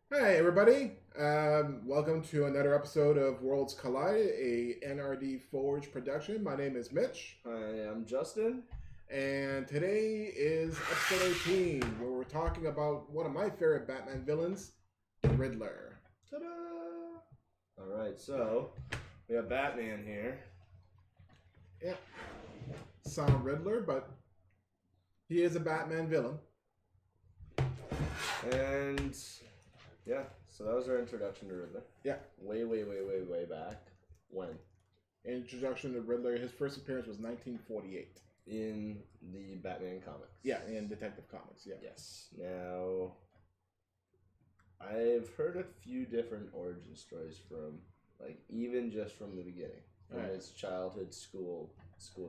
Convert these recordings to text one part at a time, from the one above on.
Hi, everybody. Welcome to another episode of Worlds Collide, a NRD Forge production. My name is Mitch, Hi, I'm Justin. and today is episode 18, where we're talking about one of my favorite Batman villains, the Riddler. Ta-da! All right, so we have Batman here. Yeah, sound Riddler, but he is a Batman villain. And yeah, so that was our introduction to Riddler. Yeah. Way back. When? Introduction to Riddler, his first appearance was 1948. In the Batman comics. Yeah, in Detective Comics, yeah. Yes. Now, I've heard a few different origin stories from, like, even just from the beginning. From his childhood school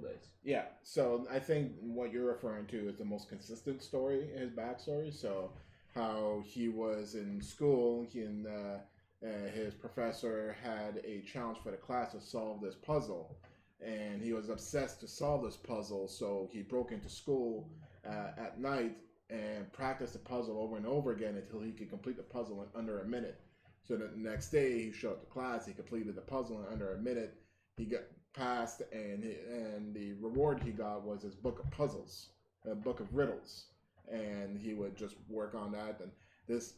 days. Yeah, so I think what you're referring to is the most consistent story, his backstory. So, how he was in school, his professor had a challenge for the class to solve this puzzle, and he was obsessed to solve this puzzle. So he broke into school at night and practiced the puzzle over and over again until he could complete the puzzle in under a minute. So the next day he showed up to class, he completed the puzzle in under a minute. He got passed, and the reward he got was his book of puzzles, a book of riddles, and he would just work on that, and this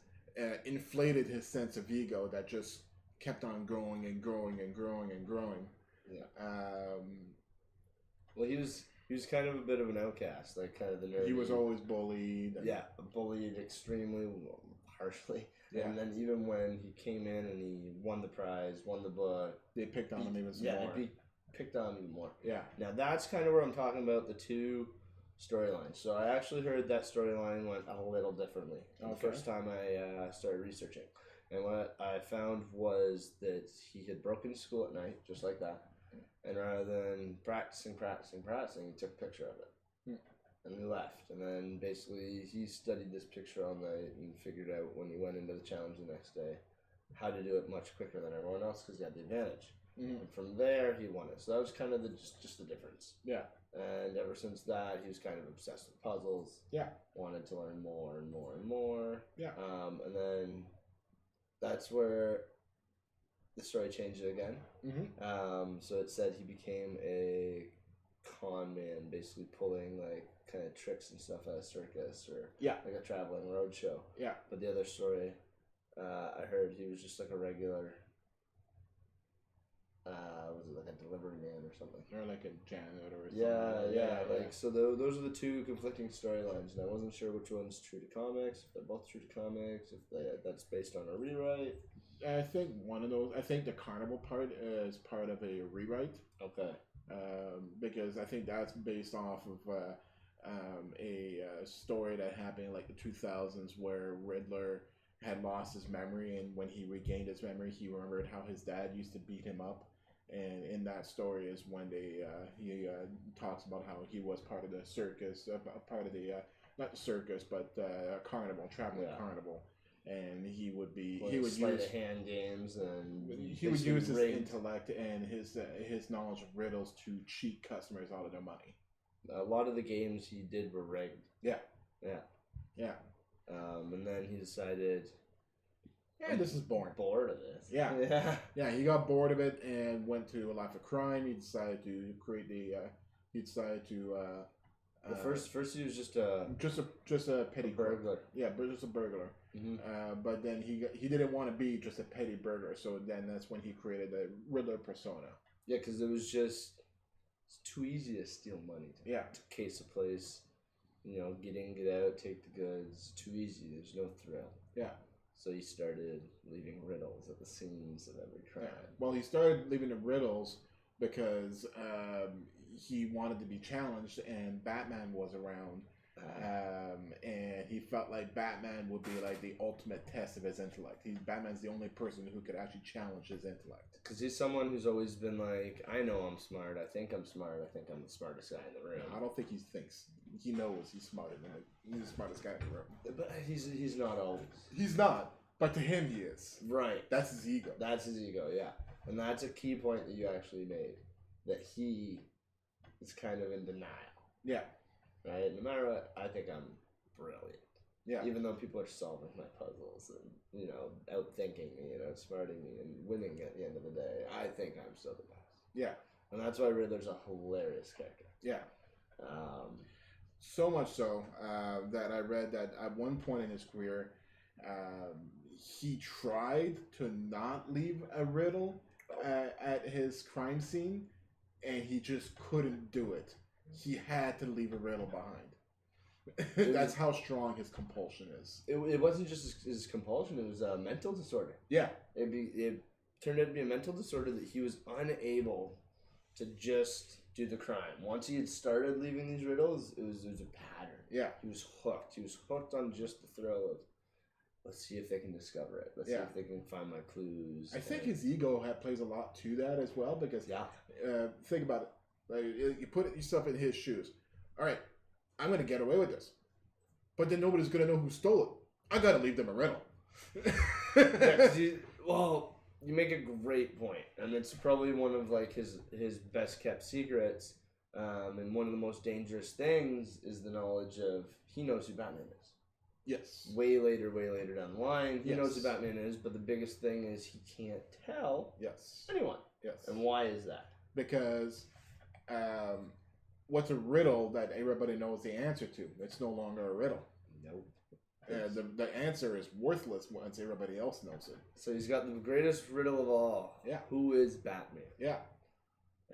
inflated his sense of ego that just kept on growing and growing and growing and growing. Yeah. Well, he was kind of a bit of an outcast, like kind of the nerdy. He was always bullied. Yeah, bullied extremely harshly. Yeah. And then even when he came in and he won the prize, won the book, they picked on him even more. Yeah, they picked on him even more. Yeah. Now that's kind of where I'm talking about the two storylines. So I actually heard that storyline went a little differently the first time I started researching. And what I found was that he had broken school at night, just like that. And rather than practicing, he took a picture of it. And he left. And then basically he studied this picture all night and figured out when he went into the challenge the next day how to do it much quicker than everyone else because he had the advantage. And from there he won it. So that was kind of just the difference. Yeah. And ever since that, he was kind of obsessed with puzzles. Yeah. Wanted to learn more and more and more. Yeah. And then that's where the story changed again. So it said he became a con man, basically pulling like kind of tricks and stuff at a circus or like a traveling roadshow. Yeah. But the other story, I heard he was just like a regular. Was it like a delivery man or something? Or like a janitor or something. Yeah. So those are the two conflicting storylines, and I wasn't sure which one's true to comics. If they're both true to comics, if that's based on a rewrite. I think one of those. I think the carnival part is part of a rewrite. Okay. Because I think that's based off of a story that happened in like the 2000s where Riddler had lost his memory, and when he regained his memory, he remembered how his dad used to beat him up. And in that story is when he talks about how he was part of the circus, part of the not the circus, but carnival, traveling carnival, and he would use hand games, and he would use his intellect and his knowledge of riddles to cheat customers out of their money. A lot of the games he did were rigged. Yeah. And then he decided. Yeah, this is boring. Bored of this. Yeah. He got bored of it and went to a life of crime. He decided to create the. He decided to. Well, first he was just a petty burglar. Yeah, but just a burglar. But then he didn't want to be just a petty burglar, so then that's when he created the Riddler persona. Yeah, because it's too easy to steal money. To case a place, get in, get out, take the goods. Too easy. There's no thrill. Yeah. So he started leaving riddles at the scenes of every crime. Yeah. Well, he started leaving the riddles because he wanted to be challenged, and Batman was around, and he felt like Batman would be like the ultimate test of his intellect. Batman's the only person who could actually challenge his intellect. Because he's someone who's always been like, I know I'm smart. I think I'm smart. I think I'm the smartest guy in the room. No, I don't think he thinks. He knows he's smarter than he's the smartest guy in the room. But he's not always. He's not. But to him, he is. Right. That's his ego. That's his ego, yeah. And that's a key point that you actually made. That he is kind of in denial. Yeah. Right? No matter what, I think I'm brilliant. Yeah. Even though people are solving my puzzles and, outthinking me and outsmarting me and winning at the end of the day, I think I'm still the best. Yeah. And that's why Riddler's a hilarious character. Yeah. So much so that I read that at one point in his career, he tried to not leave a riddle at his crime scene, and he just couldn't do it. He had to leave a riddle behind. That's how strong his compulsion is. It wasn't just his compulsion; it was a mental disorder. Yeah, it turned out to be a mental disorder that he was unable to just do the crime. Once he had started leaving these riddles, it was a pattern. Yeah, he was hooked. He was hooked on just the thrill of, let's see if they can discover it. Let's see if they can find my clues. I think his ego plays a lot to that as well, because think about it. Like, you put yourself in his shoes. All right, I'm going to get away with this. But then nobody's going to know who stole it. I got to leave them a riddle. You make a great point. And it's probably one of like his best kept secrets. And one of the most dangerous things is the knowledge of he knows who Batman is. Yes. Way later down the line, he knows who Batman is, but the biggest thing is he can't tell anyone. Yes. And why is that? Because what's a riddle that everybody knows the answer to? It's no longer a riddle. Nope. The answer is worthless once everybody else knows it. So he's got the greatest riddle of all. Yeah. Who is Batman? Yeah.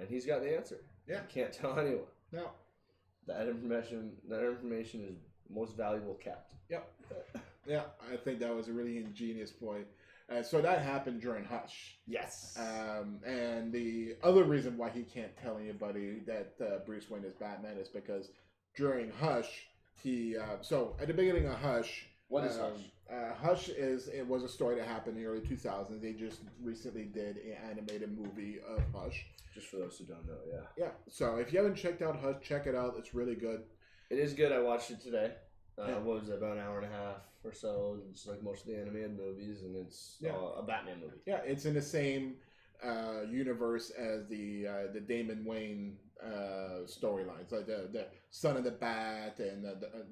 And he's got the answer. Yeah. He can't tell anyone. No. That information is most valuable kept. Yep. Yeah, I think that was a really ingenious point. So that happened during Hush. Yes. And the other reason why he can't tell anybody that Bruce Wayne is Batman is because during Hush, so at the beginning of Hush... What is Hush? Hush was a story that happened in the early 2000s. They just recently did an animated movie of Hush. Just for those who don't know, yeah. Yeah, so if you haven't checked out Hush, check it out. It's really good. It is good. I watched it today. What was it, about an hour and a half or so? It's like most of the animated movies, and it's a Batman movie. Yeah, it's in the same universe as the Damon Wayne storylines, like the Son of the Bat and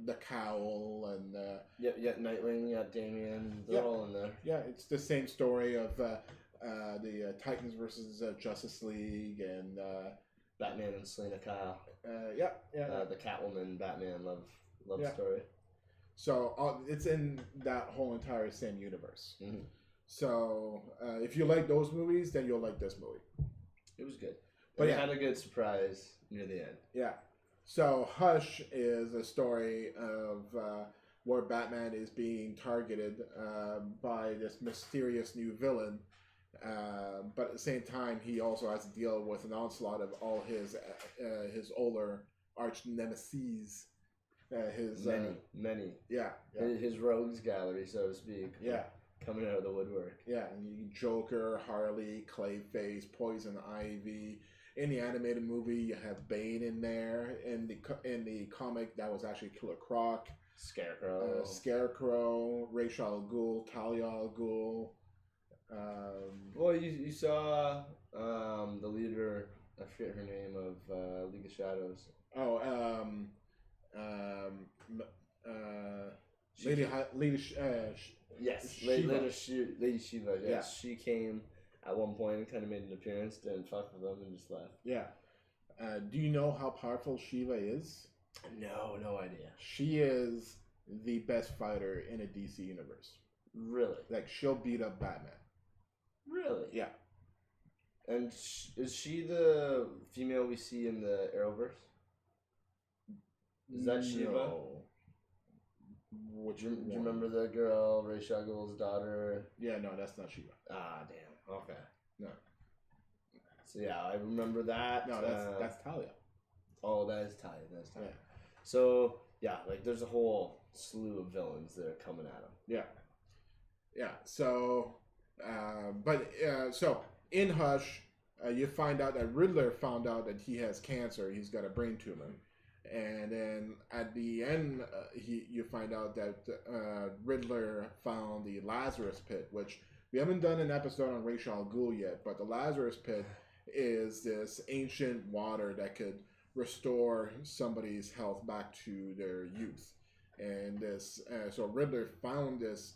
the Cowl and Nightwing, Damian, they're all in there. Yeah, it's the same story of the Titans versus Justice League and Batman and Selena Kyle. The Catwoman Batman love story. So it's in that whole entire same universe. Mm-hmm. So if you like those movies, then you'll like this movie. It was good. But it had a good surprise near the end. Yeah. So Hush is a story of where Batman is being targeted by this mysterious new villain. But at the same time, he also has to deal with an onslaught of all his older arch nemesis. Many. Yeah. His rogues gallery, so to speak. Yeah. Coming out of the woodwork. Yeah, and Joker, Harley, Clayface, Poison Ivy. In the animated movie, you have Bane in there. In the comic, that was actually Killer Croc. Scarecrow, Ra's al Ghul, Talia al Ghul. Well, you saw the leader, I forget her name, of League of Shadows. Lady Shiva. Yes, she came at one point and kind of made an appearance, didn't fuck with them, and just left. Yeah. Do you know how powerful Shiva is? No idea. She is the best fighter in a DC universe. Really? Like, she'll beat up Batman. Really? Yeah. And is she the female we see in the Arrowverse? Is that Shiva? No. Do you remember the girl, Ra's al Ghul's daughter? Yeah, no, that's not Shiva. Ah, damn. Okay. No. So yeah, I remember that. No, that's Talia. Oh, that is Talia. Yeah. So yeah, like there's a whole slew of villains that are coming at him. Yeah. So, so in Hush, you find out that Riddler found out that he has cancer. He's got a brain tumor. And then at the end, you find out that Riddler found the Lazarus Pit, which we haven't done an episode on Ra's al Ghul yet, but the Lazarus Pit is this ancient water that could restore somebody's health back to their youth. and this so Riddler found this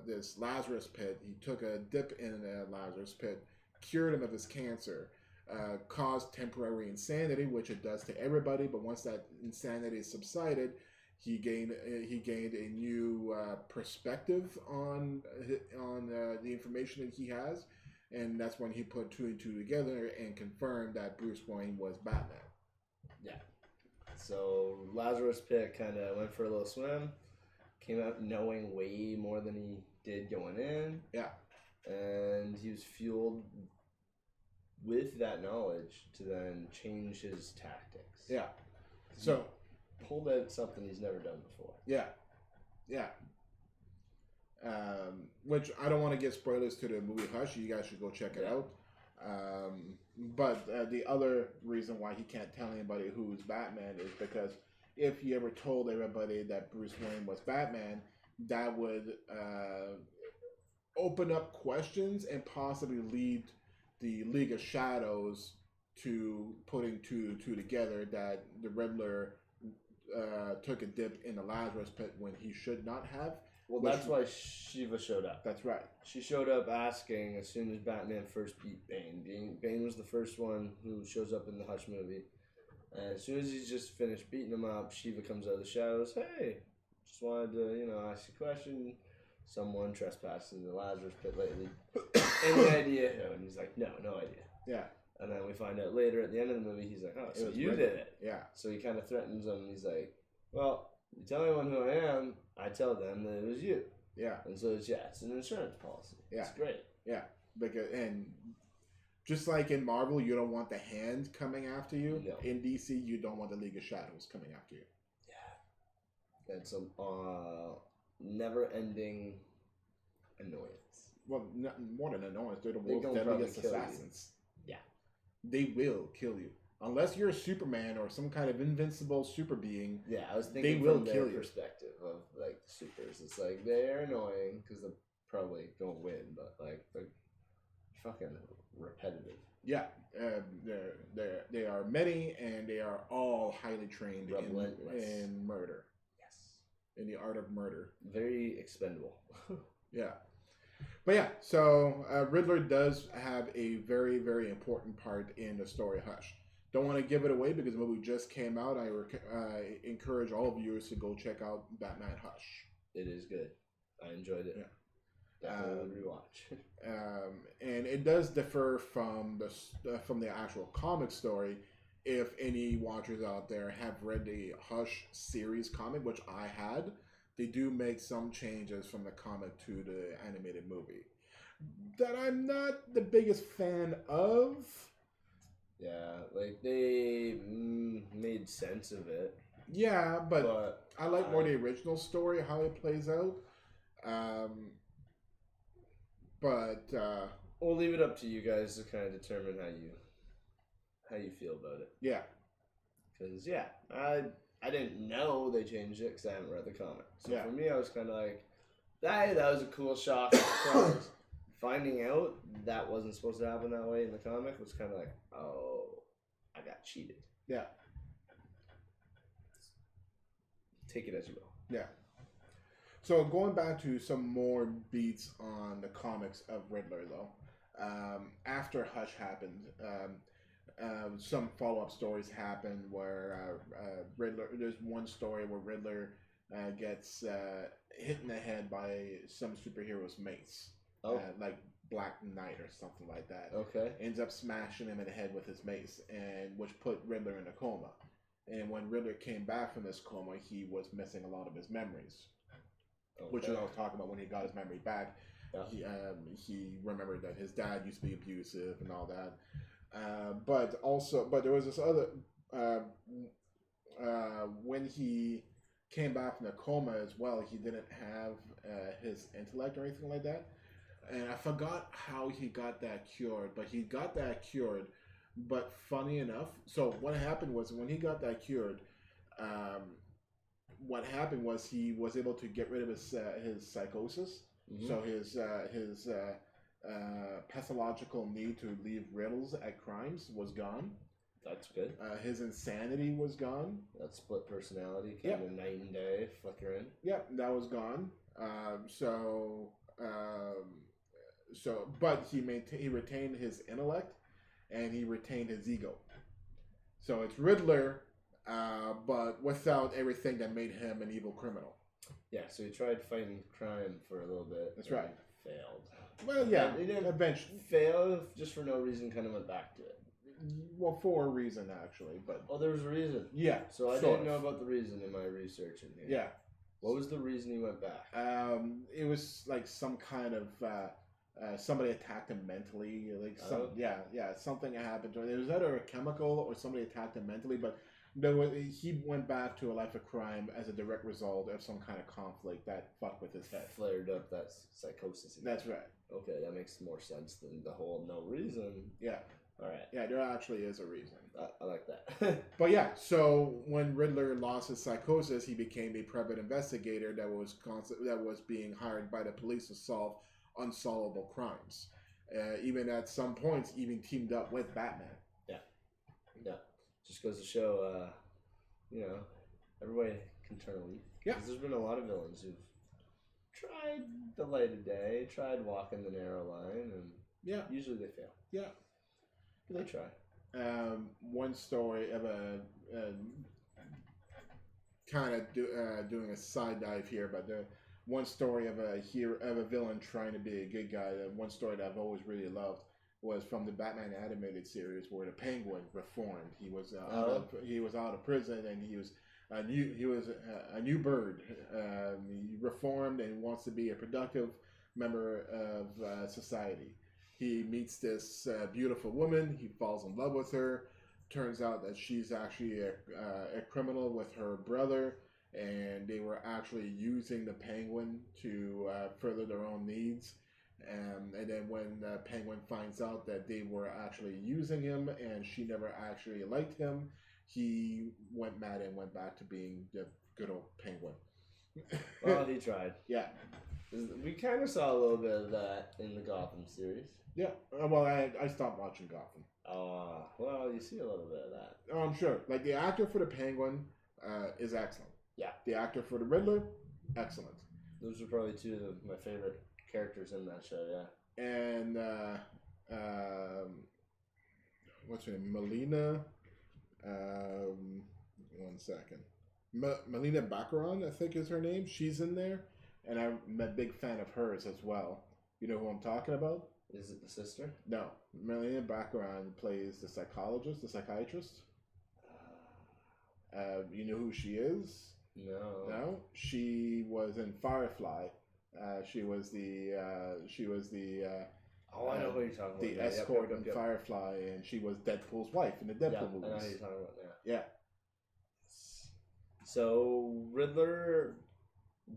this Lazarus pit. He took a dip in a Lazarus pit, cured him of his cancer, caused temporary insanity, which it does to everybody. But once that insanity subsided, he gained a new perspective on the information that he has, and that's when he put two and two together and confirmed that Bruce Wayne was Batman. Yeah. So Lazarus Pit kind of went for a little swim, came out knowing way more than he did going in. Yeah. And he was fueled with that knowledge to then change his tactics. Yeah. So pulled out something he's never done before. Yeah. Yeah. Which I don't want to give spoilers to the movie Hush. You guys should go check it out. But the other reason why he can't tell anybody who's Batman is because if he ever told everybody that Bruce Wayne was Batman, that would open up questions and possibly lead the League of Shadows to putting two together that the Riddler took a dip in the Lazarus pit when he should not have. Well, that's why Shiva showed up. That's right. She showed up asking as soon as Batman first beat Bane. Bane was the first one who shows up in the Hush movie. And as soon as he's just finished beating him up, Shiva comes out of the shadows. Hey, just wanted to, ask you a question. Someone trespassed in the Lazarus pit lately. Any idea who? And he's like, no idea. Yeah. And then we find out later at the end of the movie, he's like, oh, so you did it. Yeah. So he kind of threatens him. He's like, well, you tell anyone who I am, I tell them that it was you. Yeah. And so it's an insurance policy. Yeah. It's great. Yeah. And just like in Marvel, you don't want the Hand coming after you. No. In DC, you don't want the League of Shadows coming after you. Yeah. It's a never-ending annoyance. Well, more than annoyance, they're the world's deadliest assassins. Yeah. They will kill you. Unless you're a Superman or some kind of invincible super being. Yeah, I was thinking they will from kill their you. perspective of, like, the supers. It's like, they're annoying because they're probably going to win, but, like, they're fucking repetitive. Yeah. They are many, and they are all highly trained in murder. Yes. In the art of murder. Very expendable. Yeah. But yeah, so Riddler does have a very, very important part in the story Hush. Don't want to give it away because the movie just came out. I encourage all viewers to go check out Batman Hush. It is good. I enjoyed it. Yeah. Definitely rewatch. And it does differ from the actual comic story. If any watchers out there have read the Hush series comic, which I had, they do make some changes from the comic to the animated movie that I'm not the biggest fan of. Yeah, like they made sense of it. Yeah, but I like more the original story, how it plays out. But we'll leave it up to you guys to kind of determine how you feel about it. Yeah, because I didn't know they changed it because I haven't read the comic. So for me, I was kind of like, hey, that was a cool shock. Finding out that wasn't supposed to happen that way in the comic was kind of like, oh, I got cheated. Yeah. Take it as you will. Yeah. So going back to some more beats on the comics of Riddler, though, after Hush happened, some follow-up stories happened where Riddler. There's one story where Riddler gets hit in the head by some superhero's mace. Oh. Like Black Knight or something like that. Okay. Ends up smashing him in the head with his mace, and which put Riddler in a coma. And when Riddler came back from this coma, he was missing a lot of his memories. Okay. Which I was talking about when he got his memory back. Yeah. He remembered that his dad used to be abusive and all that. But there was this other when he came back from the coma as well, he didn't have his intellect or anything like that. And I forgot how he got that cured, but he got that cured. But funny enough, so what happened was when he got that cured, what happened was he was able to get rid of his psychosis. Mm-hmm. So his pathological need to leave riddles at crimes was gone. That's good. His insanity was gone. That split personality, kind of night and day, flickering. Yep, that was gone. But he retained his intellect, and he retained his ego. So it's Riddler, but without everything that made him an evil criminal. Yeah, so he tried fighting crime for a little bit. That's right. Failed. Well, yeah, he didn't eventually fail just for no reason. Kind of went back to it. Well, for a reason actually, but there was a reason. Yeah. So I didn't know about the reason in my research in here. Yeah. What was the reason he went back? It was like some kind of somebody attacked him mentally, like something happened to him. It was either a chemical or somebody attacked him mentally, but he went back to a life of crime as a direct result of some kind of conflict that fucked with his head. Flared up that psychosis. That's right. Okay, that makes more sense than the whole no reason. Yeah. All right. Yeah, there actually is a reason. I like that. But yeah, so when Riddler lost his psychosis, he became a private investigator that was being hired by the police to solve unsolvable crimes. Even at some points, even teamed up with Batman. Yeah. Just goes to show, everybody can turn a leaf. Yeah. Because there's been a lot of villains who've tried the light of day, tried walking the narrow line, and usually they fail. Yeah. They try. One story of doing a side dive here, but the one story of a villain trying to be a good guy. One story that I've always really loved was from the Batman animated series, where the Penguin reformed. He was out of prison, and he was a new bird. He reformed and wants to be a productive member of society. He meets this beautiful woman. He falls in love with her. Turns out that she's actually a criminal with her brother, and they were actually using the Penguin to further their own needs. And then when the Penguin finds out that they were actually using him and she never actually liked him, he went mad and went back to being the good old Penguin. Well, he tried. Yeah. We kind of saw a little bit of that in the Gotham series. Yeah. Well, I stopped watching Gotham. Well, you see a little bit of that. Oh, I'm sure. Like, the actor for the Penguin is excellent. Yeah. The actor for the Riddler, excellent. Those are probably two of my favorite characters in that show, yeah. And, what's her name? Melina, one second. Melina Baccarin, I think is her name. She's in there. And I'm a big fan of hers as well. You know who I'm talking about? Is it the sister? No. Melina Baccarin plays the psychiatrist. You know who she is? No. No? She was in Firefly. She was the I know who you're talking about. The escort in Firefly, and she was Deadpool's wife in the Deadpool movies. I know who you're talking about now. Yeah. So Riddler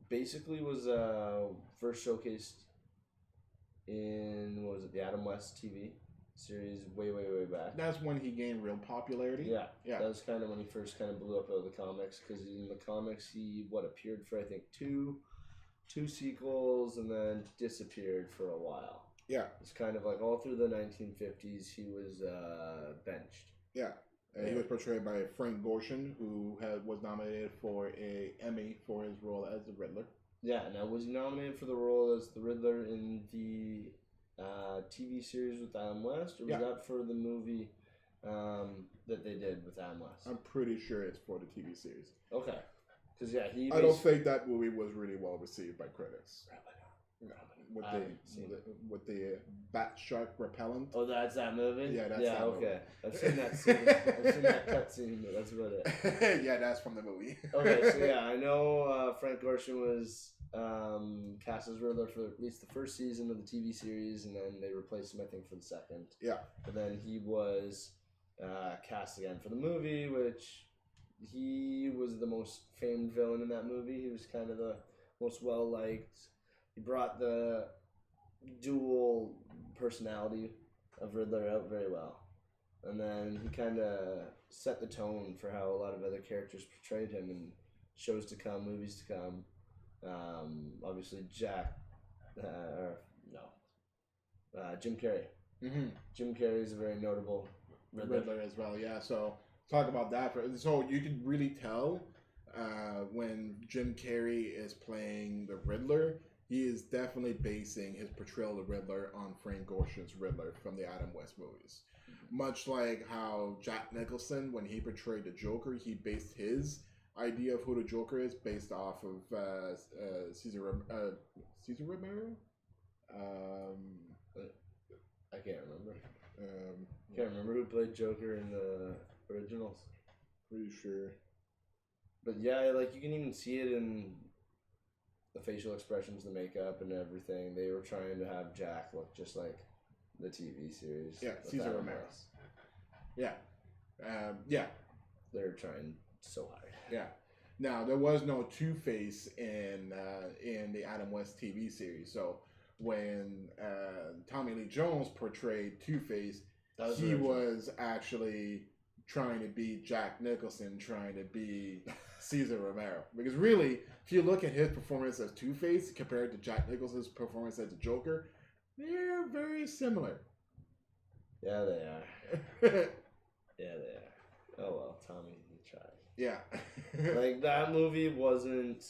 basically was first showcased in, what was it, the Adam West TV series way back. That's when he gained real popularity. Yeah. Yeah. That was kind of when he first kind of blew up out of the comics, because in the comics he appeared for I think two sequels and then disappeared for a while. Yeah. It's kind of like all through the 1950s he was benched. Yeah. He was portrayed by Frank Gorshin, who was nominated for an Emmy for his role as the Riddler. Yeah. Now, was he nominated for the role as the Riddler in the TV series with Adam West, or was that for the movie that they did with Adam West? I'm pretty sure it's for the TV series. Okay. Because I don't think that movie was really well received by critics. With the bat shark repellent. Oh, that's that movie? Yeah, that's that movie. Okay. I've seen that scene. I've seen that cut scene, but that's about it. Yeah, that's from the movie. Okay, so yeah, I know Frank Gorshin was cast as Riddler for at least the first season of the TV series, and then they replaced him, I think, for the second. Yeah. But then he was cast again for the movie, which he was the most famed villain in that movie. He was kind of the most well-liked. He brought the dual personality of Riddler out very well. And then he kind of set the tone for how a lot of other characters portrayed him in shows to come, movies to come. Obviously, Jim Carrey. Mm-hmm. Jim Carrey is a very notable Riddler as well. Yeah, so talk about that. So you can really tell when Jim Carrey is playing the Riddler, he is definitely basing his portrayal of Riddler on Frank Gorshin's Riddler from the Adam West movies. Much like how Jack Nicholson, when he portrayed the Joker, he based his idea of who the Joker is based off of Caesar Romero. I can't remember. Can't remember who played Joker in the originals. Pretty sure. But yeah, like you can even see it in the facial expressions, the makeup, and everything. They were trying to have Jack look just like the TV series. Yeah, Caesar Romero. Yeah. Yeah. They're trying so hard. Yeah. Now, there was no Two-Face in the Adam West TV series. So when Tommy Lee Jones portrayed Two-Face, he was actually trying to be Jack Nicholson, trying to be Caesar Romero. Because really, if you look at his performance as Two-Face compared to Jack Nicholson's performance as the Joker, they're very similar. Yeah, they are. Yeah, they are. Oh well, Tommy, he tried. Yeah. Like, that movie wasn't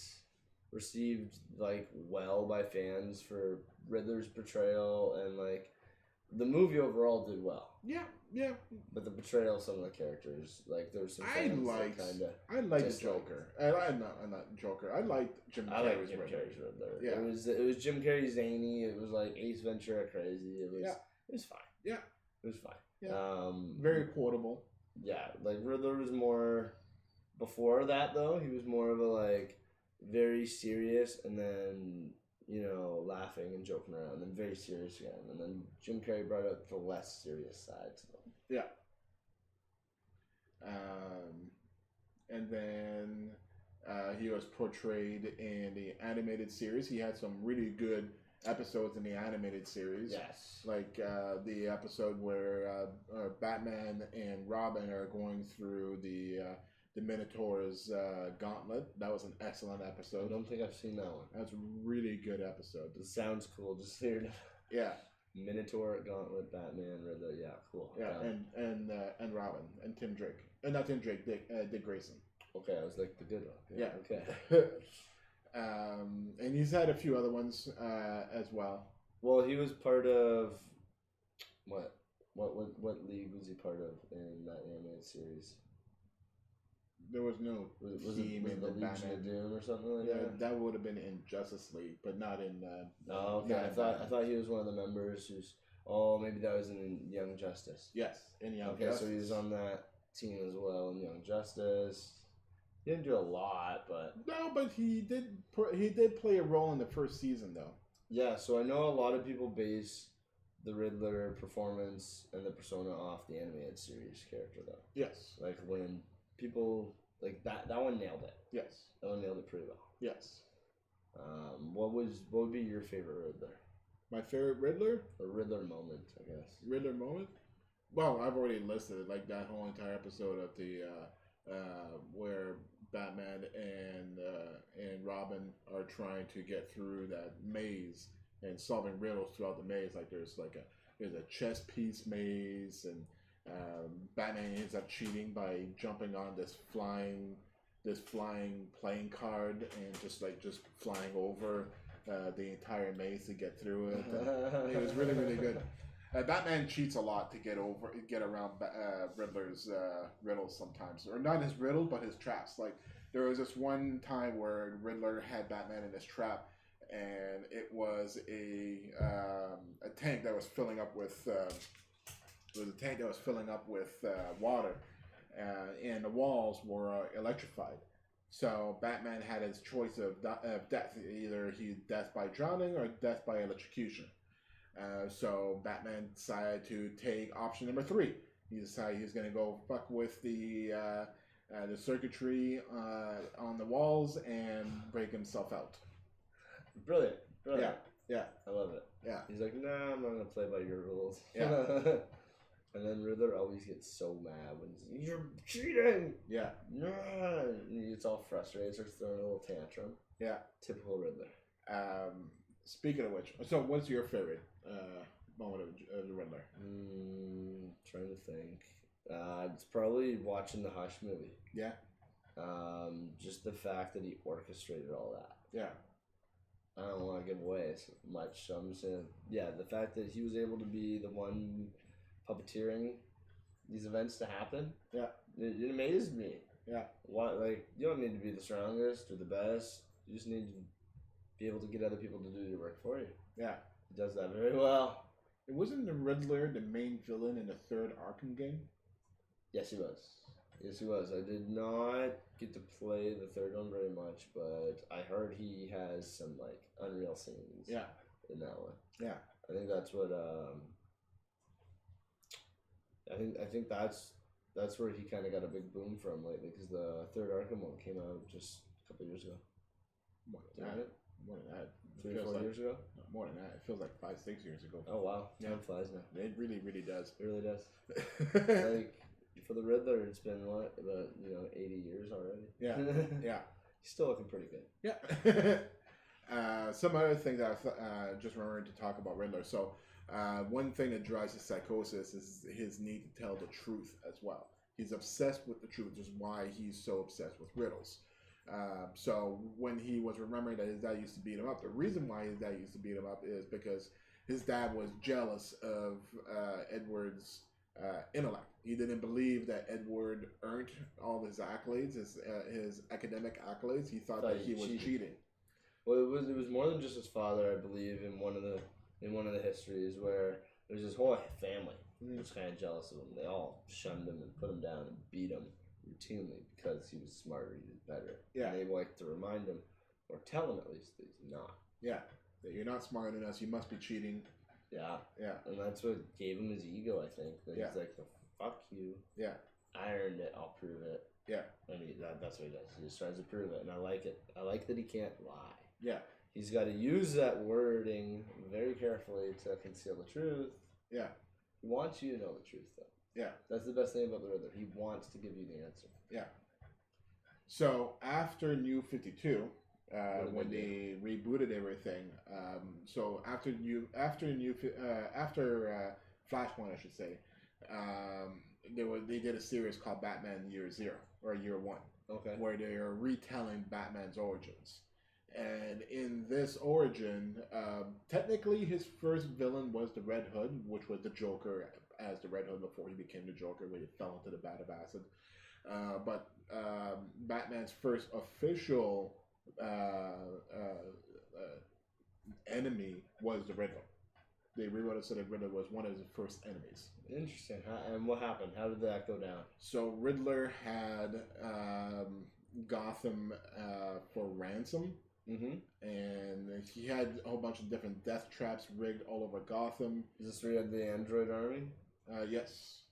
received, like, well by fans for Riddler's portrayal, and, like, the movie overall did well. Yeah, yeah. But the portrayal of some of the characters, like, there was some fans that kind of... I liked the Joker. I'm not Joker. I liked Jim Carrey's Riddler. Yeah. It was Jim Carrey zany. It was, like, Ace Ventura crazy. It was fine. Yeah. It was fine. Yeah. Very quotable. Yeah, like, Riddler was more... Before that, though, he was more of a, like, very serious and then, you know, laughing and joking around, and then very serious again. And then Jim Carrey brought out the less serious side to them. Yeah. And then he was portrayed in the animated series. He had some really good episodes in the animated series. Yes. Like the episode where Batman and Robin are going through the Minotaur's gauntlet. That was an excellent episode. I don't think I've seen that one. That's a really good episode. It sounds cool. Just hearing Yeah. Minotaur, Gauntlet, Batman, Riddler. Yeah, cool. Yeah, and Robin and Tim Drake. Not Tim Drake. Dick Grayson. Okay, I was like the good one. Yeah. Okay. And he's had a few other ones as well. Well, he was part of what league was he part of in that animated series? There was no team in the Legion of Doom or something like that. That would have been in Justice League, but not in. Oh, okay. I thought he was one of the members who's. Oh, maybe that was in Young Justice. Yes, in Young Justice. Justice. Okay, so he was on that team as well in Young Justice. He didn't do a lot, but no, but he did play a role in the first season, though. Yeah, so I know a lot of people base the Riddler performance and the persona off the animated series character, though. Yes. Like when people like that one nailed it. Yes. That one nailed it pretty well. Yes. What would be your favorite Riddler? My favorite Riddler? A Riddler moment, I guess. Riddler moment? Well, I've already listed it, like that whole entire episode of the where Batman and Robin are trying to get through that maze and solving riddles throughout the maze. Like there's a chess piece maze, and Batman ends up cheating by jumping on this flying playing card and just flying over the entire maze to get through it. It was really, really good. Batman cheats a lot to get around Riddler's riddles sometimes, or not his riddle, but his traps. Like there was this one time where Riddler had Batman in his trap, and it was a tank that was filling up with water, and the walls were electrified. So Batman had his choice of death: either death by drowning or death by electrocution. So Batman decided to take option number 3. He decided he's going to go fuck with the circuitry on the walls and break himself out. Brilliant. Yeah. I love it. Yeah. He's like, nah, I'm not going to play by your rules. Yeah. And then Riddler always gets so mad when he's like, you're cheating! Yeah. Nah! And he gets all frustrated, starts throwing a little tantrum. Yeah. Typical Riddler. Speaking of which, so what's your favorite moment of the Riddler? Trying to think. It's probably watching the Hush movie. Yeah. Just the fact that he orchestrated all that. Yeah. I don't want to give away so much, so I'm just saying, yeah, the fact that he was able to be the one puppeteering these events to happen, yeah, it amazed me. Yeah. What, like, you don't need to be the strongest or the best. You just need to be able to get other people to do your work for you. Yeah. He does that very well. It wasn't the Riddler the main villain in the third Arkham game? Yes, he was. Yes, he was. I did not get to play the third one very much, but I heard he has some like unreal scenes. Yeah. In that one. Yeah. I think that's what. I think that's where he kind of got a big boom from lately because the third Arkham one came out just a couple years ago. More than that. More than that. 3 or 4 years ago. No, more than that. It feels like 5-6 years ago. Oh wow, time flies now. It really, really does. It really does. Like for the Riddler, it's been what about 80 years already. Yeah, yeah. He's still looking pretty good. Yeah. Some other things I just remembered to talk about Riddler. So one thing that drives his psychosis is his need to tell the truth as well. He's obsessed with the truth, which is why he's so obsessed with riddles. So when he was remembering that his dad used to beat him up, the reason why his dad used to beat him up is because his dad was jealous of Edward's intellect. He didn't believe that Edward earned all his accolades, his academic accolades. He thought that he was cheating. Well, it was more than just his father, I believe, in one of the histories where there's his whole family was kind of jealous of him. They all shunned him and put him down and beat him routinely because he was smarter, he was better. Yeah. And they like to remind him, or tell him at least, that he's not. Yeah, that you're not smarter than us. You must be cheating. Yeah. Yeah. And that's what gave him his ego, I think. That yeah. He's like, well, fuck you. Yeah. I earned it. I'll prove it. Yeah. And that's what he does. He just tries to prove it. And I like it. I like that he can't lie. Yeah. He's got to use that wording very carefully to conceal the truth. Yeah. He wants you to know the truth, though. Yeah. That's the best thing about the Riddler. He wants to give you the answer. Yeah. So after New 52, when they rebooted everything, so after Flashpoint, I should say, they did a series called Batman Year Zero or Year One, okay, where they are retelling Batman's origins. And in this origin, technically his first villain was the Red Hood, which was the Joker as the Red Hood before he became the Joker when he fell into the vat of acid. But Batman's first official enemy was the Riddler. They rewrote it so that Riddler was one of his first enemies. Interesting. And what happened? How did that go down? So Riddler had Gotham for ransom. Mm-hmm. And he had a whole bunch of different death traps rigged all over Gotham. Is this where you had the android army? Yes.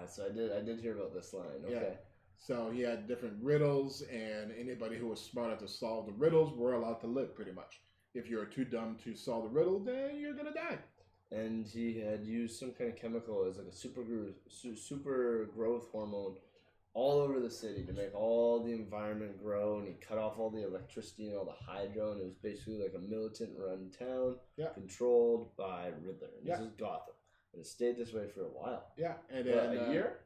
So I did hear about this line. Okay. Yeah. So he had different riddles, and anybody who was smart enough to solve the riddles were allowed to live, pretty much. If you're too dumb to solve the riddle, then you're gonna die. And he had used some kind of chemical as like a super growth hormone all over the city to make all the environment grow, and he cut off all the electricity and all the hydro, and it was basically like a militant-run town, controlled by Riddler. And this is Gotham, and it stayed this way for a while. Yeah, and then a year,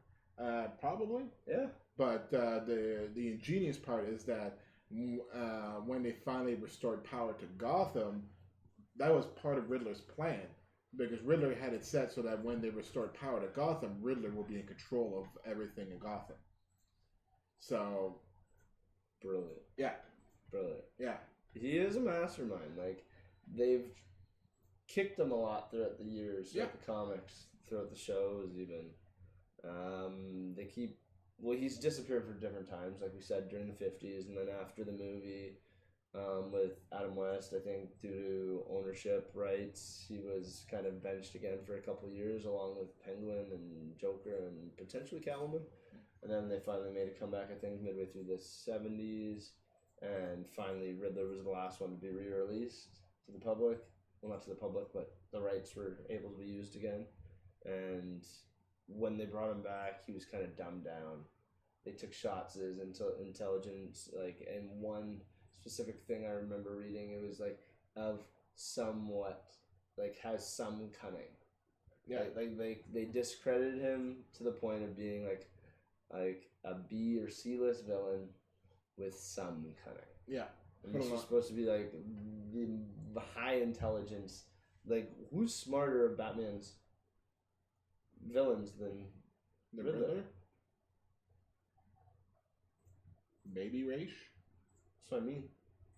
probably. Yeah, but the ingenious part is that when they finally restored power to Gotham, that was part of Riddler's plan. Because Riddler had it set so that when they restored power to Gotham, Riddler will be in control of everything in Gotham. So, brilliant. Yeah. Brilliant. Yeah. He is a mastermind. Like, they've kicked him a lot throughout the years, throughout the comics, throughout the shows even. They keep... Well, he's disappeared for different times, like we said, during the 50s, and then after the movie with Adam West, I think due to ownership rights, he was kind of benched again for a couple of years, along with Penguin and Joker and potentially Catwoman. And then they finally made a comeback, I think, midway through the 70s. And finally, Riddler was the last one to be re-released to the public. Well, not to the public, but the rights were able to be used again. And when they brought him back, he was kind of dumbed down. They took shots at his intelligence. Like, and one specific thing I remember reading, it was like, of somewhat, like, has some cunning. Yeah. Like they discredited him to the point of being like a B or C list villain with some cunning. Yeah. And this was supposed to be like the high intelligence. Like, who's smarter of Batman's villains than the Riddler? Maybe Raish. That's what I mean.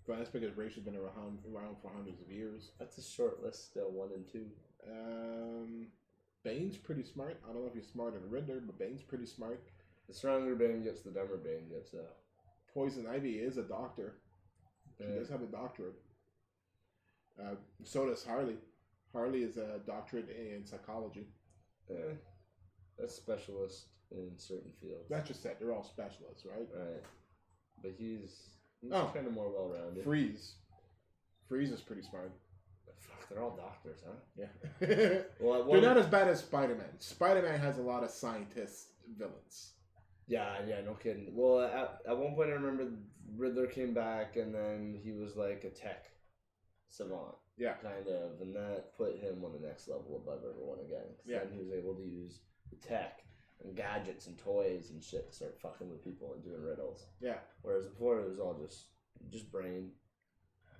But that's because Raish has been around for hundreds of years. That's a short list still, 1 and 2. Bane's pretty smart. I don't know if he's smarter than Riddler, but Bane's pretty smart. The stronger Bane gets, the dumber Bane gets. Poison Ivy is a doctor. She does have a doctorate. So does Harley. Harley is a doctorate in psychology. That's specialist in certain fields. That's just it. They're all specialists, right? Right. But he's kind of more well-rounded. Freeze is pretty smart. Fuck, they're all doctors, huh? Yeah. Well, they're not as bad as Spider-Man. Spider-Man has a lot of scientist villains. Yeah, no kidding. Well, at one point I remember Riddler came back and then he was like a tech savant. Yeah. Kind of. And that put him on the next level above everyone again. Yeah. Then he was able to use the tech and gadgets and toys and shit to start fucking with people and doing riddles. Yeah. Whereas before it was all just brain.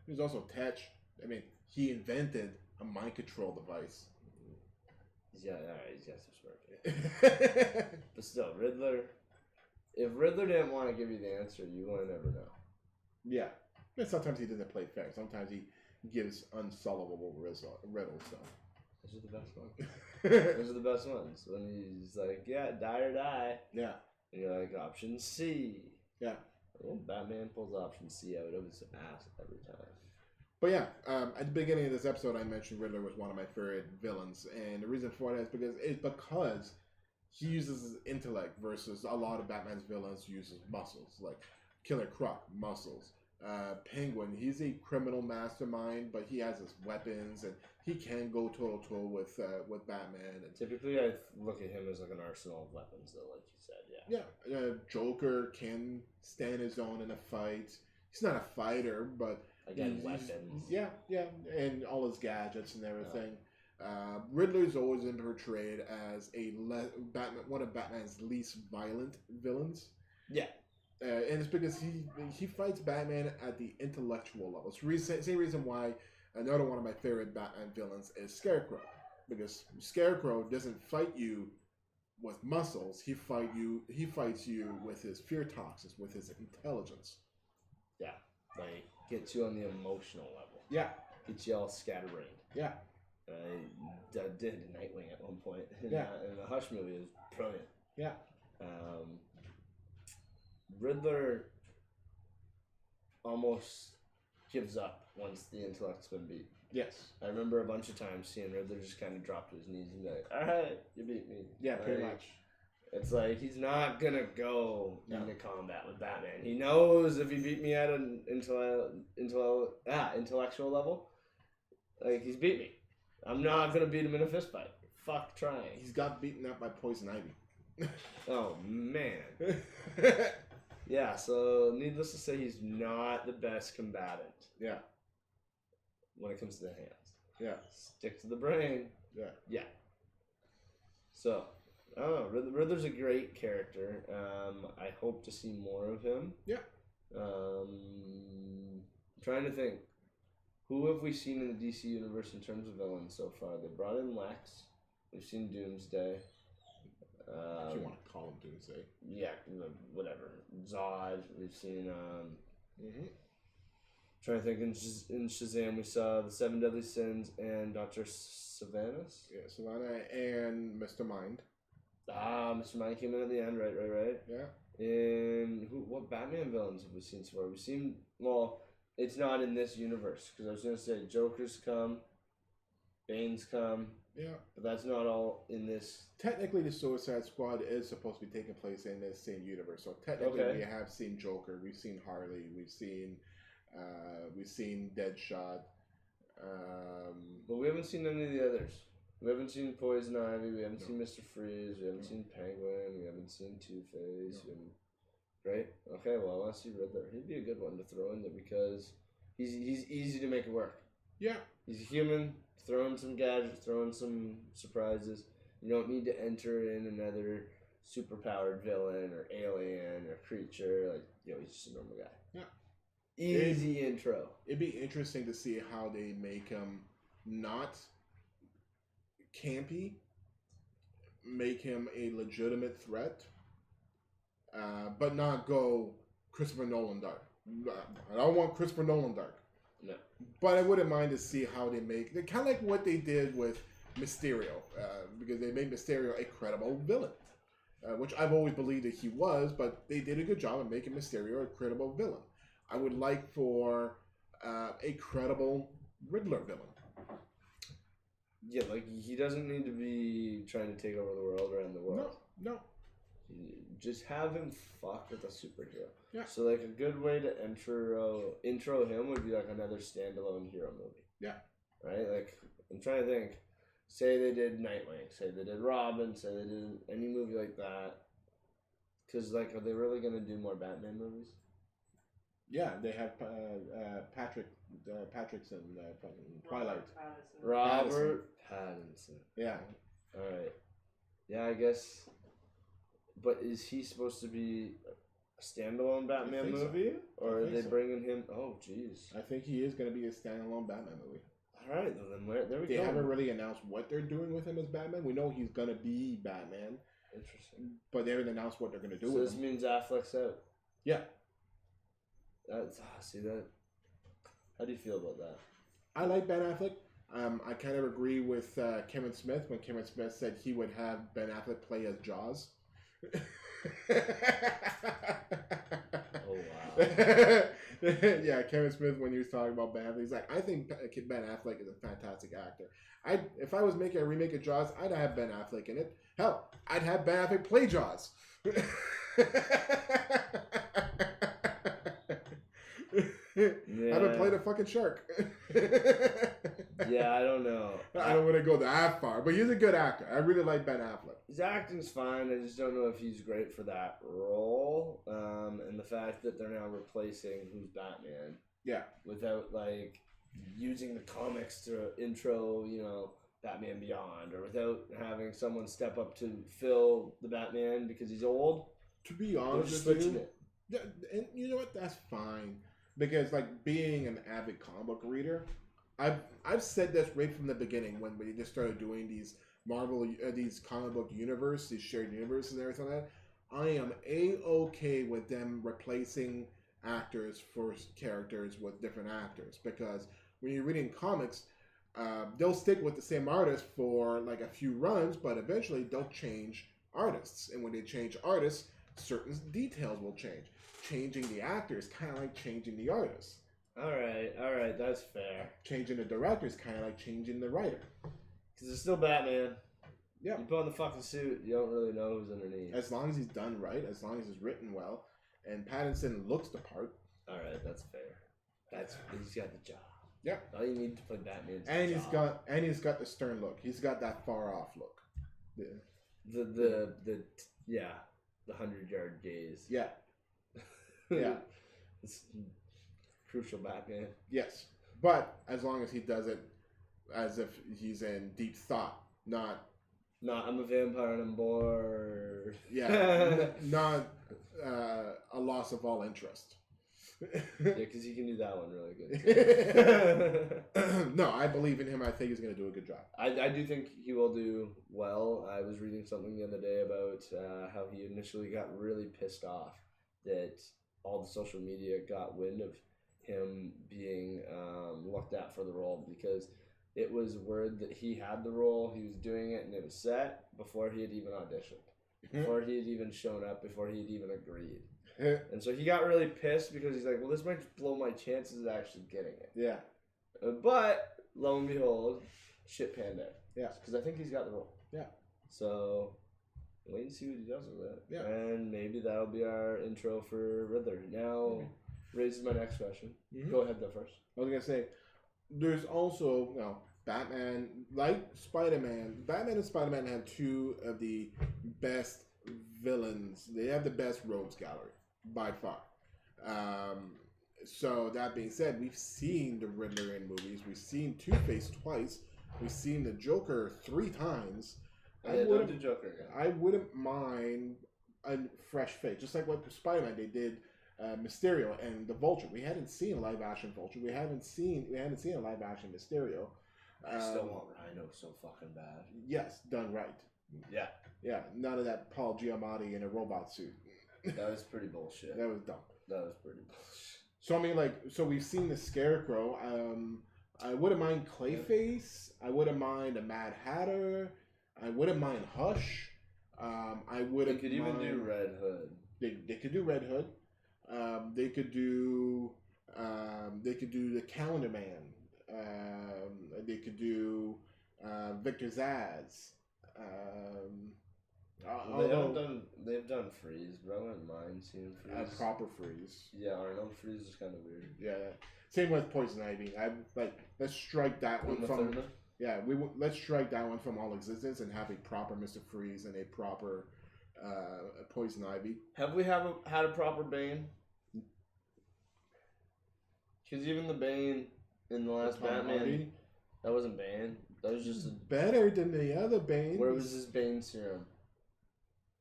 He was also tech. I mean, he invented a mind control device. He's got some smart. But still, Riddler. If Riddler didn't want to give you the answer, you would never know. Yeah. And sometimes he doesn't play fair. Sometimes he gives unsolvable riddles. So. Those are the best ones. Those are the best ones. When he's like, yeah, die or die. Yeah. And you're like, option C. Yeah. Well, Batman pulls option C out of his ass every time. But yeah, at the beginning of this episode, I mentioned Riddler was one of my favorite villains. And the reason for that is because he uses his intellect versus a lot of Batman's villains uses muscles. Like Killer Croc, muscles. Penguin, he's a criminal mastermind, but he has his weapons and he can go toe to toe with Batman. And typically, I look at him as like an arsenal of weapons, though, like you said. Yeah. Yeah. Joker can stand his own in a fight. He's not a fighter, but again, weapons. Yeah, and all his gadgets and everything. Riddler's always been portrayed as one of Batman's least violent villains. Yeah. And it's because he fights Batman at the intellectual level. It's the same reason why another one of my favorite Batman villains is Scarecrow. Because Scarecrow doesn't fight you with muscles. He fights you with his fear toxins, with his intelligence. Yeah. Like, gets you on the emotional level. Yeah. Gets you all scatterbrained. Yeah. I did Nightwing at one point. In the Hush movie. It was brilliant. Yeah. Riddler almost gives up once the intellect's been beat. Yes. I remember a bunch of times seeing Riddler just kind of drop to his knees and be like, alright, you beat me. Yeah, pretty much. It's like, he's not gonna go into combat with Batman. He knows if he beat me at an intellectual level, like, he's beat me. I'm not gonna beat him in a fist fight. Fuck trying. He's got beaten up by Poison Ivy. Oh, man. Yeah, so needless to say, he's not the best combatant. Yeah. When it comes to the hands. Yeah. Stick to the brain. Yeah. Yeah. So, I don't know. Riddler's a great character. I hope to see more of him. Yeah. I'm trying to think. Who have we seen in the DC universe in terms of villains so far? They brought in Lex. We've seen Doomsday. If you want to call him Doomsday. Yeah, whatever. Zod. We've seen. Trying to think. In Shazam, we saw the Seven Deadly Sins and Dr. Sylvanas. Yeah, Savannah and Mr. Mind. Mr. Mind came in at the end. Right. Yeah. And what Batman villains have we seen so far? We've seen. Well, it's not in this universe because I was gonna say Joker's come, Bane's come. Yeah. But that's not all in this. Technically, the Suicide Squad is supposed to be taking place in the same universe. So technically, we have seen Joker, we've seen Harley, we've seen Deadshot. But we haven't seen any of the others. We haven't seen Poison Ivy. We haven't seen Mr. Freeze. We haven't seen Penguin. We haven't seen Two-Face. Right? Okay. Well, I want to see Riddler. He'd be a good one to throw in there because he's easy to make it work. Yeah. He's a human, throwing some gadgets, throwing some surprises. You don't need to enter in another superpowered villain or alien or creature. Like, he's just a normal guy. Yeah. Easy intro. It'd be interesting to see how they make him not campy, make him a legitimate threat, but not go Christopher Nolan dark. I don't want Christopher Nolan dark. No. But I wouldn't mind to see how they make... They're kind of like what they did with Mysterio, because they made Mysterio a credible villain, which I've always believed that he was, but they did a good job of making Mysterio a credible villain. I would like for a credible Riddler villain. Yeah, like, he doesn't need to be trying to take over the world or end the world. No. Just have him fuck with a superhero. Yeah. So, like, a good way to intro him would be, like, another standalone hero movie. Yeah. Right? Like, I'm trying to think. Say they did Nightwing. Say they did Robin. Say they did any movie like that. Because, like, are they really going to do more Batman movies? Yeah, they have Patrick's in Twilight. Robert Pattinson. Yeah. All right. Yeah, I guess. But is he supposed to be a standalone Batman movie? So. Or are they bringing him... Oh, jeez. I think he is going to be a standalone Batman movie. All right, then there we go. They haven't really announced what they're doing with him as Batman. We know he's going to be Batman. Interesting. But they haven't announced what they're going to do with him. So this means Affleck's out? Yeah. See that? How do you feel about that? I like Ben Affleck. I kind of agree with Kevin Smith when Kevin Smith said he would have Ben Affleck play as Jaws. Oh, wow. Yeah, Kevin Smith, when he was talking about Ben Affleck, he's like, I think Ben Affleck is a fantastic actor. If I was making a remake of Jaws, I'd have Ben Affleck in it. Hell, I'd have Ben Affleck play Jaws. Yeah. Have him play the fucking shark. Yeah, I don't know. I don't want to go that far, but he's a good actor. I really like Ben Affleck. His acting's fine. I just don't know if he's great for that role. And the fact that they're now replacing who's Batman. Yeah. Without, like, using the comics to intro, Batman Beyond, or without having someone step up to fill the Batman because he's old. To be honest with you, and you know what? That's fine. Because, like, being an avid comic book reader, I've said this right from the beginning when we just started doing these these comic book universe, these shared universes and everything like that. I am A-okay with them replacing actors for characters with different actors. Because when you're reading comics, they'll stick with the same artist for, like, a few runs, but eventually they'll change artists. And when they change artists, certain details will change. Changing the actor is kind of like changing the artist. All right, that's fair. Changing the director is kind of like changing the writer. Because it's still Batman. Yeah. You put on the fucking suit, you don't really know who's underneath. As long as he's done right, as long as he's written well, and Pattinson looks the part. All right, that's fair. He's got the job. Yeah. All you need to play Batman. And he's got the stern look. He's got that far off look. The 100-yard gaze. Yeah. Yeah. It's crucial Batman. Yes. But as long as he does it as if he's in deep thought, not I'm a vampire and I'm bored. Yeah. Not a loss of all interest. Yeah, because he can do that one really good. No, I believe in him. I think he's going to do a good job. I do think he will do well. I was reading something the other day about how he initially got really pissed off that all the social media got wind of him being looked at for the role, because it was word that he had the role, he was doing it, and it was set before he had even auditioned, before he had even shown up, before he had even agreed. And so he got really pissed because he's like, well, this might blow my chances of actually getting it. Yeah. But lo and behold, shit panned out. Yeah. Because I think he's got the role. Yeah. So wait and see what he does with it. Yeah. And maybe that'll be our intro for Riddler. Now raises my next question. Go ahead though first. I was going to say, there's also, Batman, like Spider-Man. Batman and Spider-Man have two of the best villains. They have the best rogues gallery, by far. So that being said, we've seen the Riddler in movies. We've seen Two-Face twice. We've seen the Joker 3 times. I wouldn't do Joker again. I wouldn't mind a fresh face, just like what Spider-Man they did. Mysterio and the Vulture. We hadn't seen a live action Vulture. We hadn't seen a live action Mysterio. I still want Rhino so fucking bad. Yes, done right. Yeah. Yeah, none of that Paul Giamatti in a robot suit. That was pretty bullshit. That was dumb. That was pretty bullshit. So I mean, so we've seen the Scarecrow. I wouldn't mind Clayface. I wouldn't mind a Mad Hatter. I wouldn't mind Hush. I wouldn't. They could even do Red Hood. They could do Red Hood. They could do the Calendar Man. They could do Victor Zsasz. They've done Freeze, but I wouldn't mind seeing Freeze. Proper Freeze. Yeah, Arnold Freeze is kind of weird. Yeah. Same with Poison Ivy. Let's strike that one from. Yeah, let's strike that one from all existence and have a proper Mr. Freeze and a proper Poison Ivy. Have we had a proper Bane? Because even the Bane in the last Batman, Hardy? That wasn't Bane. That was just better than the other Bane. Where was his Bane serum?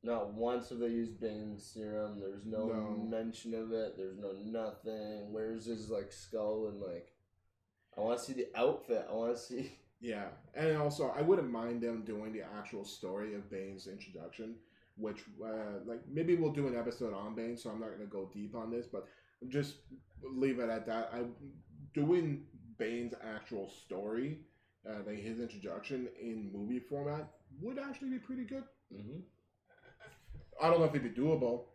Not once have they used Bane's serum. There's no mention of it. There's no nothing. Where's his skull and I want to see the outfit. I want to see. Yeah, and also I wouldn't mind them doing the actual story of Bane's introduction, which maybe we'll do an episode on Bane. So I'm not going to go deep on this, but just leave it at that. Doing Bane's actual story, his introduction in movie format would actually be pretty good. Mm-hmm. I don't know if it'd be doable.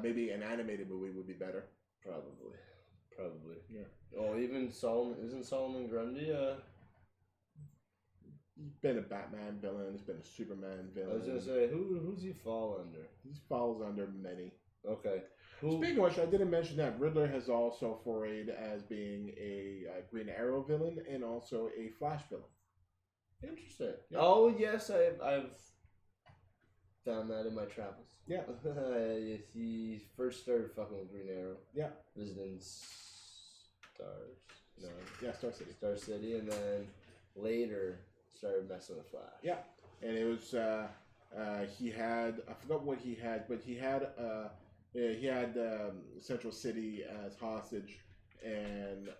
Maybe an animated movie would be better. Probably. Yeah. Oh, even Solomon. Isn't Solomon Grundy He's been a Batman villain. He's been a Superman villain. I was gonna say, who's he fall under? He falls under many. Okay. Speaking of which, I didn't mention that Riddler has also forayed as being a Green Arrow villain and also a Flash villain. Interesting. Yeah. Oh yes, I've found that in my travels. Yeah. He first started fucking with Green Arrow. Yeah. Visiting Stars. No. Yeah, Star City. Star City, and then later started messing with Flash. Yeah, and it was he had, I forgot what he had, but he had Central City as hostage, and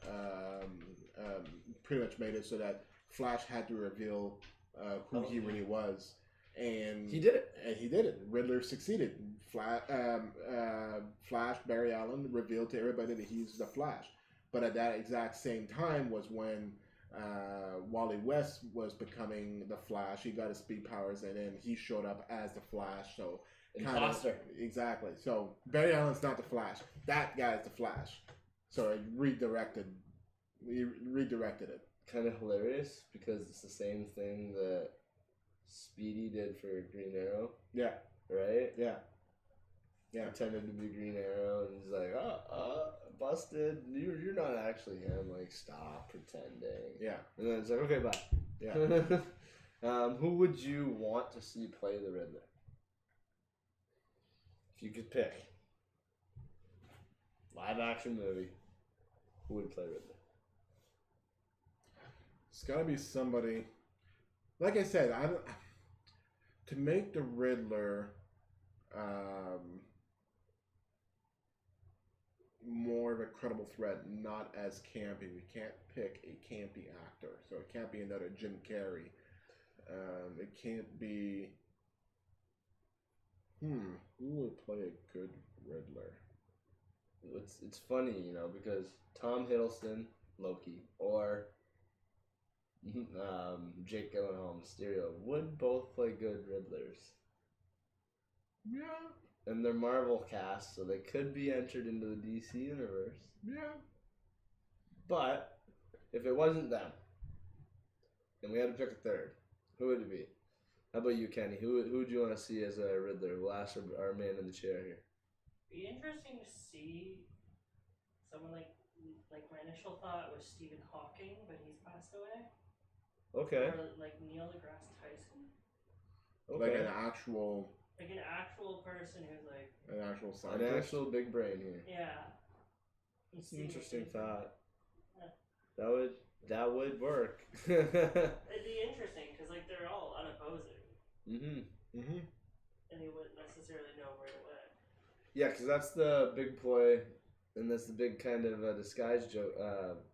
pretty much made it so that Flash had to reveal who he really was. And he did it. And he did it. Riddler succeeded. Flash, Barry Allen revealed to everybody that he's the Flash. But at that exact same time was when Wally West was becoming the Flash. He got his speed powers, and then he showed up as the Flash. So imposter. Exactly. So Barry Allen's not the Flash. That guy's the Flash. So it redirected it. Kind of hilarious because it's the same thing that Speedy did for Green Arrow. Yeah. Right? Yeah. Yeah. Pretended to be Green Arrow, and he's like, busted. You're not actually him. Stop pretending. Yeah. And then it's like, okay, bye. Yeah. Who would you want to see play the Riddler? If you could pick. Live action movie. Who would play Riddler? It's got to be somebody. Like I said, to make the Riddler more of a credible threat, not as campy. We can't pick a campy actor, so it can't be another Jim Carrey. It can't be. Who would play a good Riddler? It's funny, because Tom Hiddleston, Loki, or Jake Gyllenhaal, Mysterio would both play good Riddlers. Yeah. And they're Marvel cast, so they could be entered into the DC universe. Yeah. But if it wasn't them, and we had to pick a third, who would it be? How about you, Kenny? Who would you want to see as a Riddler? We'll ask our man in the chair here. Be interesting to see someone like my initial thought was Stephen Hawking, but he's passed away. Okay. Or Neil deGrasse Tyson. Okay. Like an actual person who's an actual scientist. An actual big brain here. Yeah. That's an interesting thought. Yeah. That would work. It'd be interesting because like they're all unopposing. Mm-hmm. And you wouldn't necessarily know right away. Yeah, because that's the big play, and that's the big kind of disguise joke.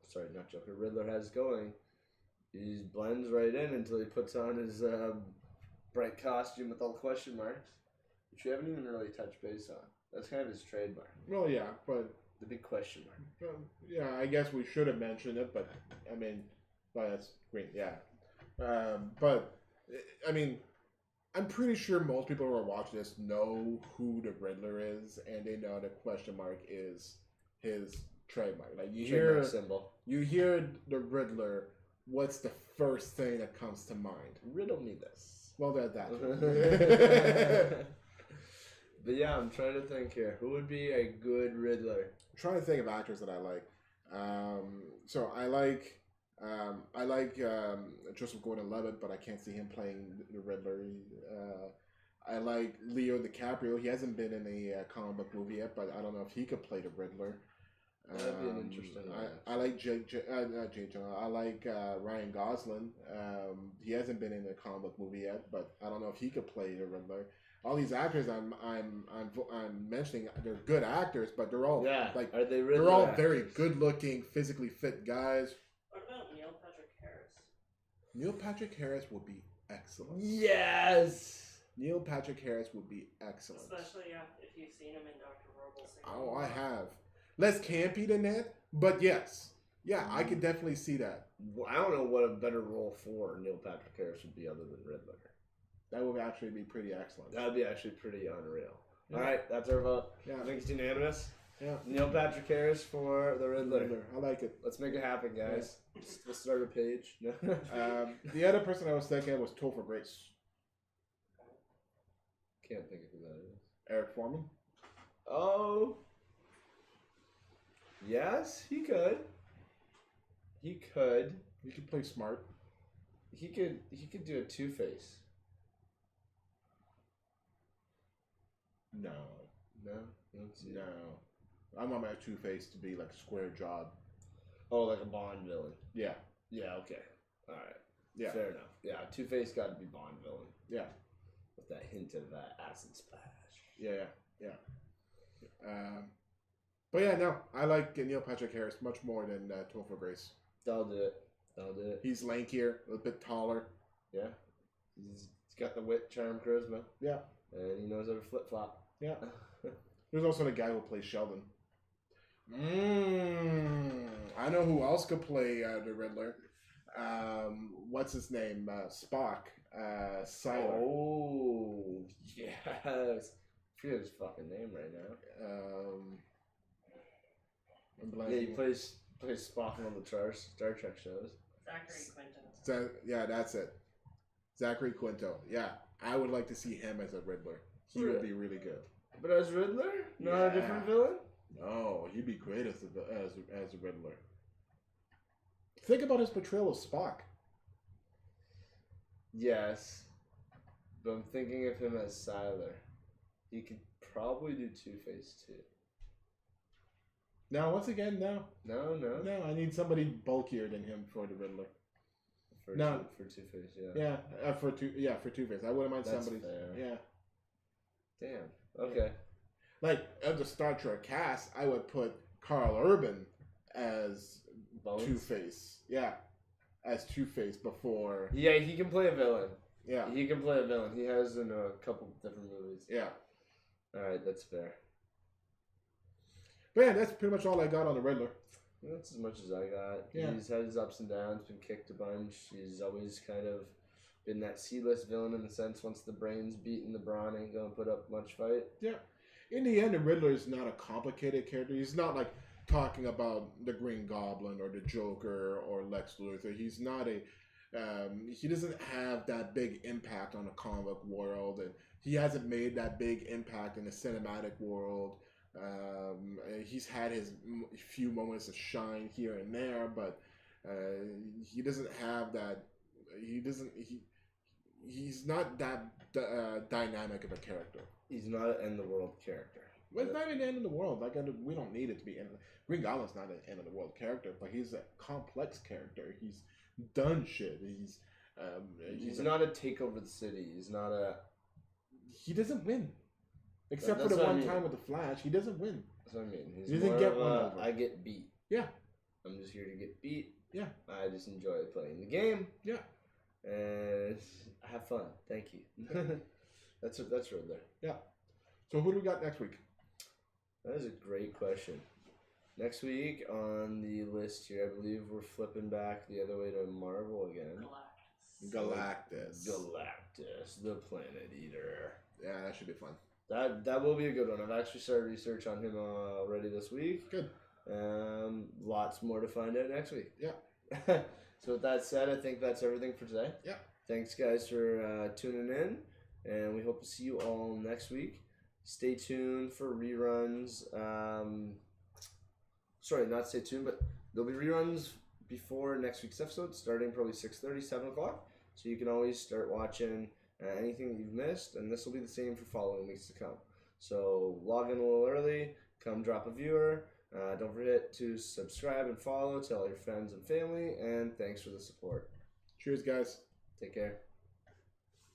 Sorry, not Joker. Riddler has going. He blends right in until he puts on his bright costume with all the question marks, which we haven't even really touched base on. That's kind of his trademark. Well, yeah, but The big question mark. yeah, I guess we should have mentioned it, but I mean, well, that's great, yeah. But I mean, I'm pretty sure most people who are watching this know who the Riddler is, and they know the question mark is his trademark. Like Trademark symbol. you hear the Riddler. What's the first thing that comes to mind? Riddle me this. Well, that. But yeah, I'm trying to think here. Who would be a good Riddler? I'm trying to think of actors that I like. So I like Joseph Gordon-Levitt, but I can't see him playing the Riddler. I like Leo DiCaprio. He hasn't been in a comic book movie yet, but I don't know if he could play the Riddler. That'd be an interesting one. I like I like Ryan Gosling. He hasn't been in a comic book movie yet, but I don't know if he could play the Riddler. All these actors I'm mentioning, they're good actors, but they're all like are they Riddler they're all actors? very good looking, physically fit guys. What about Neil Patrick Harris? Neil Patrick Harris would be excellent. Yes. Neil Patrick Harris would be excellent. Especially if you've seen him in Dr. Horrible. Oh, I have. Less campy than that, but yes. Yeah, I could definitely see that. I don't know what a better role for Neil Patrick Harris would be other than Riddler. That would actually be pretty excellent. That would be actually pretty unreal. Yeah. All right, that's our vote. Yeah. I think it's unanimous. Yeah. Neil Patrick Harris for the Riddler. I like it. Let's make it happen, guys. Let's start a page. The other person I was thinking of was Topher Grace. Can't think of who that is. Eric Foreman. Oh. Yes, he could. He could. He could play smart. He could do a Two-Face. No. No? You don't see No. it? I want my Two-Face to be like a square jawed. Oh, like a Bond villain. Yeah. Yeah, okay. Alright. Yeah. Fair enough. Yeah, Two-Face got to be Bond villain. Yeah. With that hint of acid splash. Yeah. But yeah, no, I like Neil Patrick Harris much more than Topher Grace. That'll do it. He's lankier, a little bit taller. Yeah. He's got the wit, charm, charisma. Yeah. And he knows how to flip flop. Yeah. There's also the guy who plays Sheldon. I know who else could play the Riddler. What's his name? Spock. Siler. Oh, yes. I forget his fucking name right now. I'm blanking. Yeah, he plays Spock on the Star Trek shows. Zachary Quinto. Yeah, that's it. Zachary Quinto. Yeah, I would like to see him as a Riddler. He would be really good. But as Riddler? Not a different villain? No, he'd be great as a Riddler. Think about his portrayal of Spock. Yes. But I'm thinking of him as Siler. He could probably do Two-Face too. Now, once again, no, I need somebody bulkier than him for the Riddler. For Two-Face, yeah. Yeah, for Two-Face. I wouldn't mind That's somebody. fair. Yeah. Damn. Okay. Like of the Star Trek cast, I would put Carl Urban as Bones? Two-Face. Yeah, as Two-Face before. Yeah, he can play a villain. Yeah. He can play a villain. He has in a couple different movies. Yeah. Alright, that's fair. But yeah, that's pretty much all I got on the Riddler. That's as much as I got. Yeah. He's had his ups and downs, been kicked a bunch. He's always kind of been that C-list villain in the sense once the brain's beaten, the brawn ain't gonna put up much fight. Yeah. In the end, the Riddler is not a complicated character. He's not like talking about the Green Goblin or the Joker or Lex Luthor. He's not a... he doesn't have that big impact on the comic world, and he hasn't made that big impact in the cinematic world. He's had his few moments of shine here and there, but he doesn't have that. He's not that dynamic of a character. He's not an end-the-world character. Well, it's not even the end of the world. Like we don't need it to be end. Green Goblin's not an end of the world character, but he's a complex character. He's done shit. He's not a take over the city. He's not a. He doesn't win, except for That's the what I one mean. time with the Flash. He doesn't win. That's what I mean. He's He doesn't more get of one a, over. I get beat. Yeah. I'm just here to get beat. Yeah. I just enjoy playing the game. Yeah. And have fun. Thank you. That's Riddler. Yeah. So who do we got next week? That is a great question. Next week on the list here, I believe we're flipping back the other way to Marvel again. Galactus. Galactus, the Planet Eater. Yeah, that should be fun. That will be a good one. I've actually started research on him already this week. Good. Lots more to find out next week. Yeah. So with that said, I think that's everything for today. Yeah. Thanks guys for tuning in, and we hope to see you all next week. Stay tuned for reruns. Sorry, not stay tuned, but there'll be reruns before next week's episode, starting probably 6:30, 7 o'clock. So you can always start watching anything that you've missed, and this will be the same for following weeks to come. So log in a little early, come drop a viewer. Don't forget to subscribe and follow, tell your friends and family, and thanks for the support. Cheers, guys. Take care.